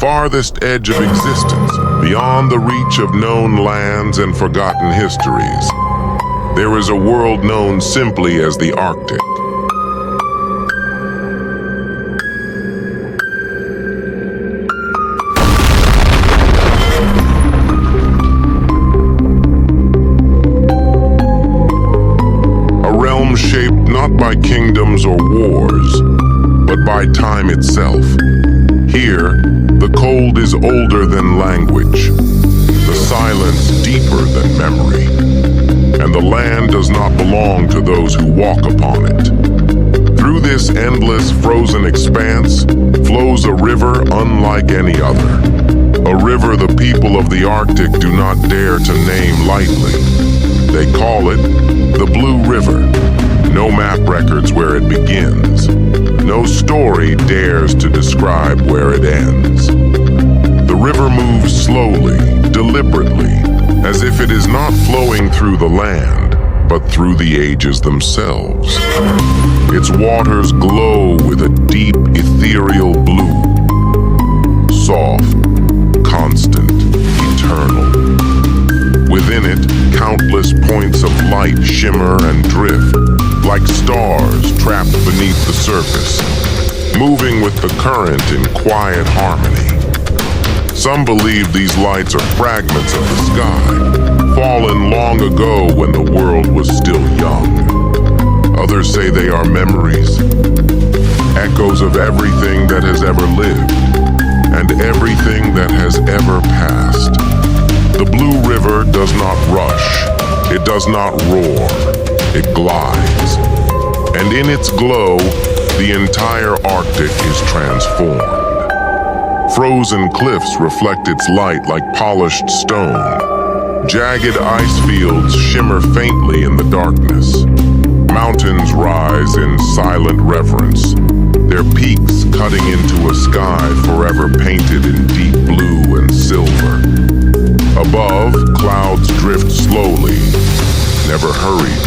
farthest edge of existence, beyond the reach of known lands and forgotten histories. There is a world known simply as the Arctic. A realm shaped not by kingdoms or wars, but by time itself. Here, the cold is older than language, the silence deeper than memory, and the land does not belong to those who walk upon it. Through this endless frozen expanse flows a river unlike any other, a river the people of the Arctic do not dare to name lightly. They call it the Blue River. No map records where it begins. No story dares to describe where it ends. The river moves slowly, deliberately, as if it is not flowing through the land, but through the ages themselves. Its waters glow with a deep, ethereal blue. Soft, constant, eternal. Within it, countless points of light shimmer and drift, like stars trapped beneath the surface, moving with the current in quiet harmony. Some believe these lights are fragments of the sky, fallen long ago when the world was still young. Others say they are memories, echoes of everything that has ever lived, and everything that has ever passed. The Blue River does not rush, it does not roar, it glides. And in its glow, the entire Arctic is transformed. Frozen cliffs reflect its light like polished stone. Jagged ice fields shimmer faintly in the darkness. Mountains rise in silent reverence, their peaks cutting into a sky forever painted in deep blue and silver. Above, clouds drift slowly, never hurried,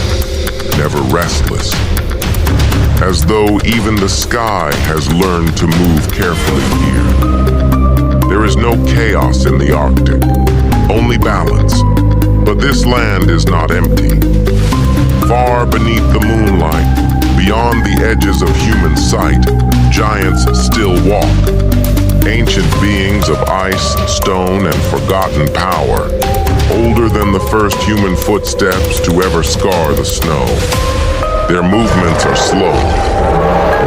never restless, as though even the sky has learned to move carefully here. There is no chaos in the Arctic, only balance. But this land is not empty. Far beneath the moonlight, beyond the edges of human sight, giants still walk. Ancient beings of ice, stone, and forgotten power, older than the first human footsteps to ever scar the snow. Their movements are slow,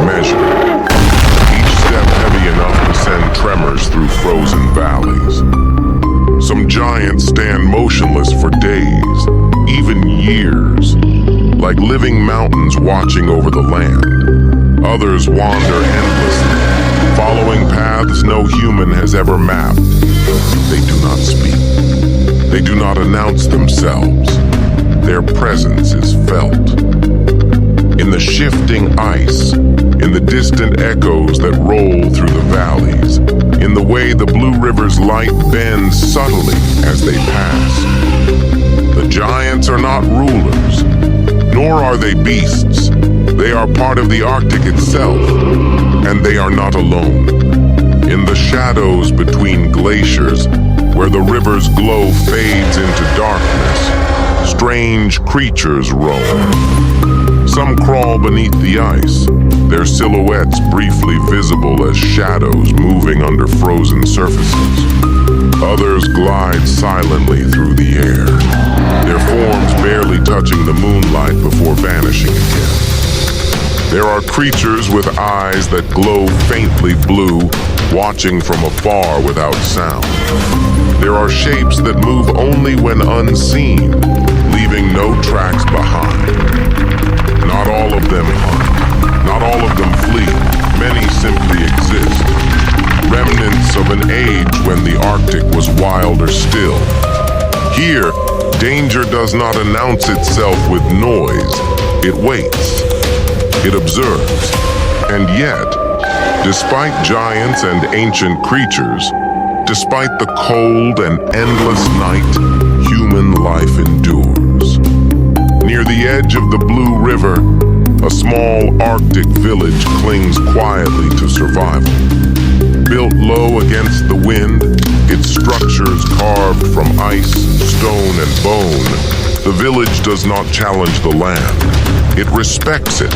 measured, each step heavy enough to send tremors through frozen valleys. Some giants stand motionless for days, even years, like living mountains watching over the land. Others wander endlessly, following paths no human has ever mapped. They do not speak. They do not announce themselves. Their presence is felt. In the shifting ice, in the distant echoes that roll through the valleys, in the way the Blue River's light bends subtly as they pass. The giants are not rulers, nor are they beasts. They are part of the Arctic itself, and they are not alone. In the shadows between glaciers, where the river's glow fades into darkness, strange creatures roam. Some crawl beneath the ice, their silhouettes briefly visible as shadows moving under frozen surfaces. Others glide silently through the air, their forms barely touching the moonlight before vanishing again. There are creatures with eyes that glow faintly blue, watching from afar without sound. There are shapes that move only when unseen, leaving no tracks behind. Not all of them hunt, not all of them flee, many simply exist. Remnants of an age when the Arctic was wilder still. Here, danger does not announce itself with noise, it waits. It observes, and yet, despite giants and ancient creatures, despite the cold and endless night, human life endures. Near the edge of the Blue River, a small Arctic village clings quietly to survival. built low against the wind, its structures carved from ice, stone, and bone, the village does not challenge the land. It respects it.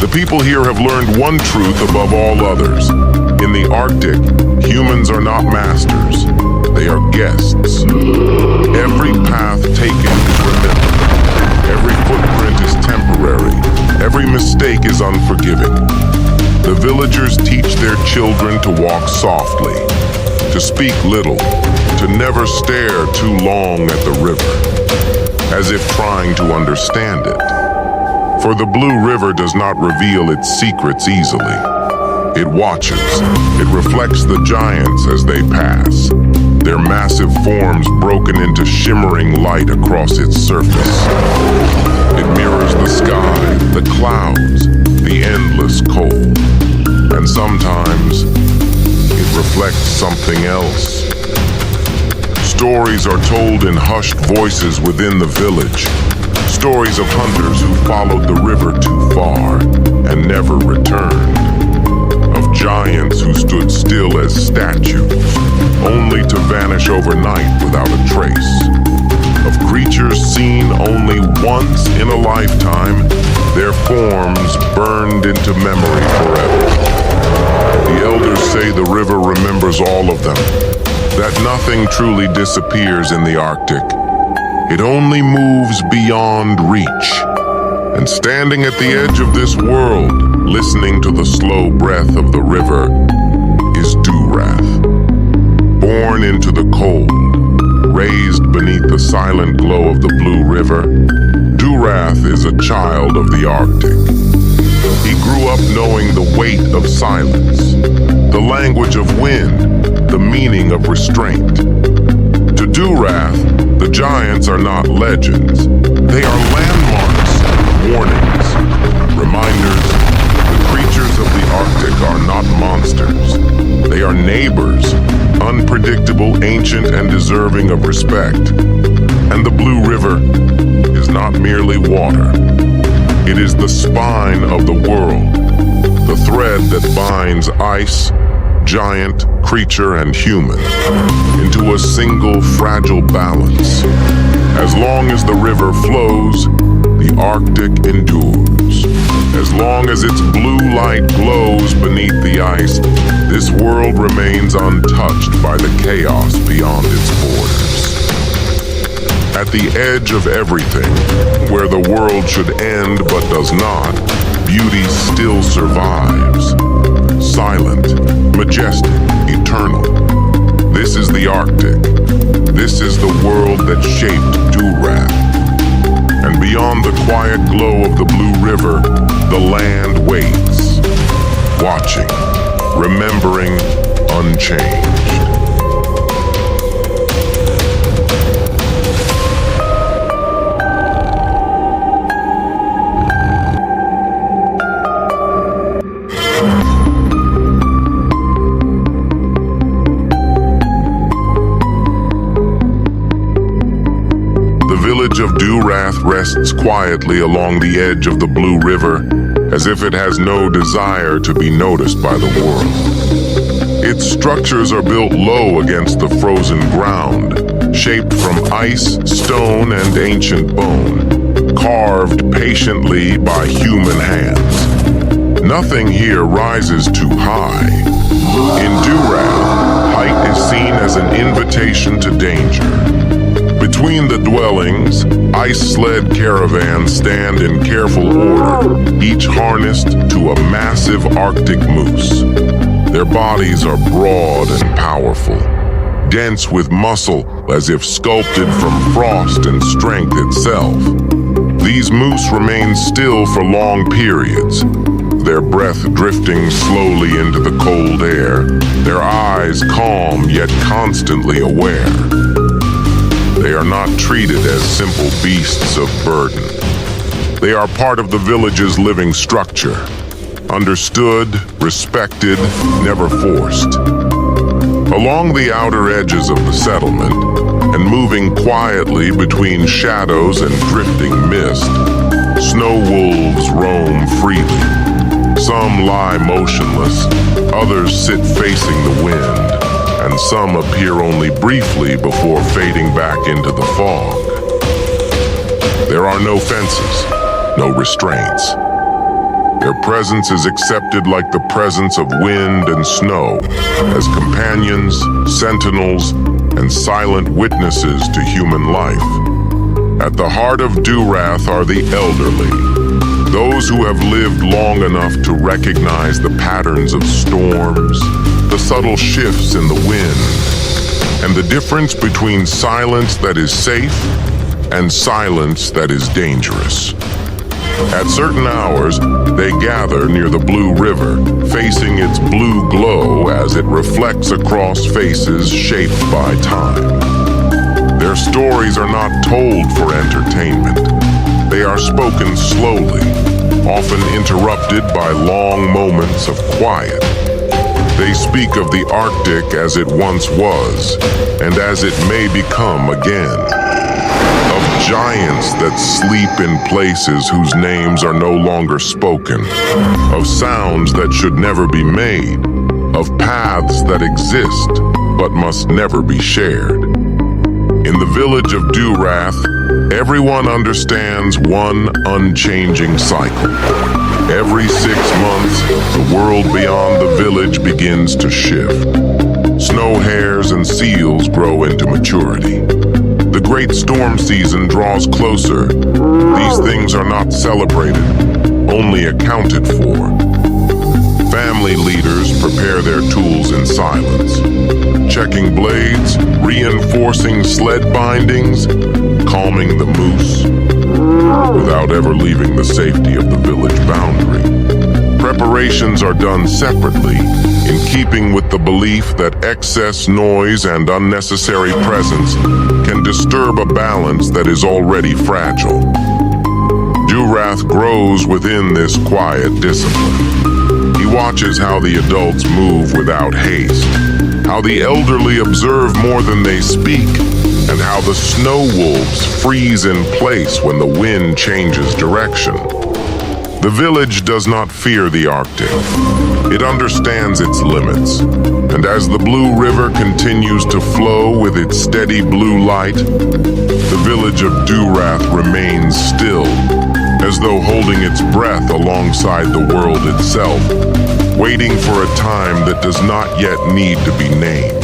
The people here have learned one truth above all others. In the Arctic, humans are not masters. They are guests. Every path taken is remembered. Every footprint is temporary. Every mistake is unforgiving. The villagers teach their children to walk softly, to speak little, to never stare too long at the river, as if trying to understand it. For the Blue River does not reveal its secrets easily. It watches. It reflects the giants as they pass, their massive forms broken into shimmering light across its surface. It mirrors the sky, the clouds, the endless cold. And sometimes, it reflects something else. Stories are told in hushed voices within the village. Stories of hunters who followed the river too far and never returned. Of giants who stood still as statues, only to vanish overnight without a trace. Of creatures seen only once in a lifetime, their forms burned into memory forever. The elders say the river remembers all of them, that nothing truly disappears in the Arctic. It only moves beyond reach. And standing at the edge of this world, listening to the slow breath of the river, is Durath. Born into the cold, raised beneath the silent glow of the Blue River, Durath is a child of the Arctic. He grew up knowing the weight of silence, the language of wind, the meaning of restraint. To Durath, the giants are not legends. They are landmarks, warnings, reminders. The creatures of the Arctic are not monsters. They are neighbors, unpredictable, ancient, and deserving of respect. And the Blue River is not merely water. It is the spine of the world, the thread that binds ice, giant, creature, and human into a single fragile balance. As long as the river flows, the Arctic endures. As long as its blue light glows beneath the ice, this world remains untouched by the chaos beyond its borders. At the edge of everything, where the world should end but does not, beauty still survives. Silent, majestic, eternal. This is the Arctic. This is the world that shaped Duwrath. And beyond the quiet glow of the Blue River, the land waits, watching, remembering, unchanged. The village of Duwrath rests quietly along the edge of the Blue River, as if it has no desire to be noticed by the world. Its structures are built low against the frozen ground, shaped from ice, stone, and ancient bone, carved patiently by human hands. Nothing here rises too high. In Duwrath, height is seen as an invitation to danger. Between the dwellings, ice sled caravans stand in careful order, each harnessed to a massive Arctic moose. Their bodies are broad and powerful, dense with muscle as if sculpted from frost and strength itself. These moose remain still for long periods, their breath drifting slowly into the cold air, their eyes calm yet constantly aware. They are not treated as simple beasts of burden. They are part of the village's living structure, understood, respected, never forced. Along the outer edges of the settlement, and moving quietly between shadows and drifting mist, snow wolves roam freely, Some lie motionless, others sit facing the wind, and some appear only briefly before fading back into the fog. There are no fences, no restraints. Their presence is accepted like the presence of wind and snow, as companions, sentinels, and silent witnesses to human life. At the heart of Durath are the elderly, those who have lived long enough to recognize the patterns of storms, the subtle shifts in the wind, and the difference between silence that is safe and silence that is dangerous. At certain hours, they gather near the Blue River, facing its blue glow as it reflects across faces shaped by time. Their stories are not told for entertainment. They are spoken slowly, often interrupted by long moments of quiet. They speak of the Arctic as it once was, and as it may become again. Of giants that sleep in places whose names are no longer spoken. Of sounds that should never be made. Of paths that exist, but must never be shared. In the village of Duwrath, everyone understands one unchanging cycle. Every 6 months, the world beyond the village begins to shift. Snow hares and seals grow into maturity. The great storm season draws closer. These things are not celebrated, only accounted for. Family leaders prepare their tools in silence, checking blades, reinforcing sled bindings, calming the moose, without ever leaving the safety of the village boundary. Preparations are done separately, in keeping with the belief that excess noise and unnecessary presence can disturb a balance that is already fragile. Durath grows within this quiet discipline. He watches how the adults move without haste, how the elderly observe more than they speak, and how the snow wolves freeze in place when the wind changes direction. The village does not fear the Arctic. It understands its limits, and as the Blue River continues to flow with its steady blue light, the village of Duwrath remains still, as though holding its breath alongside the world itself, waiting for a time that does not yet need to be named.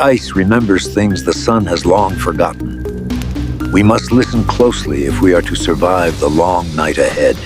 ice remembers things the sun has long forgotten. We must listen closely if we are to survive the long night ahead.